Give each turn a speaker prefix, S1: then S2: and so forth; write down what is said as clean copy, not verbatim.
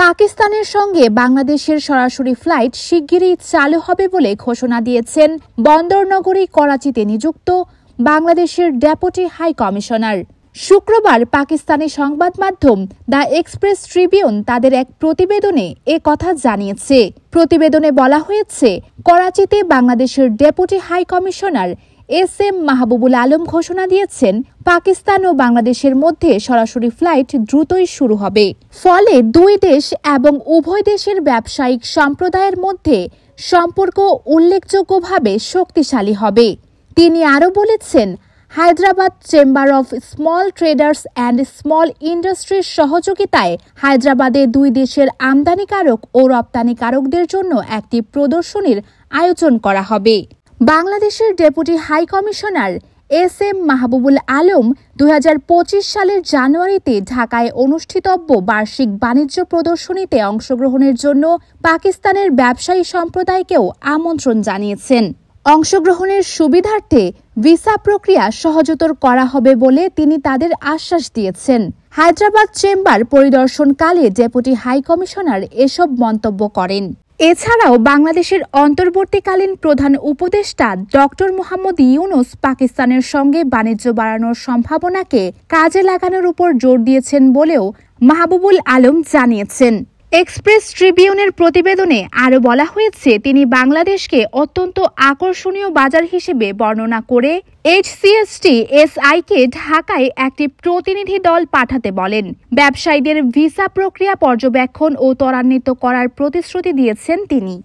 S1: পাকিস্তানের সঙ্গে বাংলাদেশের সরাসরি ফ্লাইট শিগগিরই চালু হবে বলে ঘোষণা দিয়েছেন বন্দরনগরী করাচিতে নিযুক্ত বাংলাদেশের ডেপুটি হাই কমিশনার। শুক্রবার পাকিস্তানি সংবাদ মাধ্যম দ্য এক্সপ্রেস ট্রিবিউন তাদের এক প্রতিবেদনে এ কথা জানিয়েছে। প্রতিবেদনে বলা হয়েছে, করাচিতে বাংলাদেশের deputy high commissioner S M. Mahbubul Alam ঘোষণা দিয়েছেন, পাকিস্তান ও বাংলাদেশের মধ্যে সরাসরি ফ্লাইট দ্রুতই শুরু হবে। ফলে দুই দেশ এবং উভয় দেশের ব্যবসায়িক সম্প্রদায়ের মধ্যে সম্পর্ক উল্লেখযোগ্যভাবে শক্তিশালী হবে। তিনি আরও বলেছেন, Hyderabad chamber of small traders and small ইন্ডাস্ট্রির সহযোগিতায় হায়দ্রাবাদে দুই দেশের আমদানিকারক ও রপ্তানিকারকদের জন্য একটি প্রদর্শনীর আয়োজন করা হবে। বাংলাদেশের deputy high commissioner S M. Mahbubul Alam 2025 সালের জানুয়ারিতে ঢাকায় অনুষ্ঠিতব্য বার্ষিক বাণিজ্য প্রদর্শনীতে অংশগ্রহণের জন্য পাকিস্তানের ব্যবসায়ী সম্প্রদায়কেও আমন্ত্রণ জানিয়েছেন। অংশগ্রহণের সুবিধার্থে ভিসা প্রক্রিয়া সহজতর করা হবে বলে তিনি তাদের আশ্বাস দিয়েছেন। হায়দ্রাবাদ চেম্বার পরিদর্শনকালে ডেপুটি হাই কমিশনার এসব মন্তব্য করেন। এছাড়াও বাংলাদেশের অন্তর্বর্তীকালীন প্রধান উপদেষ্টা ডক্টর মোহাম্মদ ইউনুস পাকিস্তানের সঙ্গে বাণিজ্য বাড়ানোর সম্ভাবনাকে কাজে লাগানোর উপর জোর দিয়েছেন বলেও মাহবুবুল আলম জানিয়েছেন। এক্সপ্রেস ট্রিবিউনের প্রতিবেদনে আরও বলা হয়েছে, তিনি বাংলাদেশকে অত্যন্ত আকর্ষণীয় বাজার হিসেবে বর্ণনা করে HCST-SI-কে ঢাকায় একটি প্রতিনিধি দল পাঠাতে বলেন। ব্যবসায়ীদের ভিসা প্রক্রিয়া পর্যবেক্ষণ ও ত্বরান্বিত করার প্রতিশ্রুতি দিয়েছেন তিনি।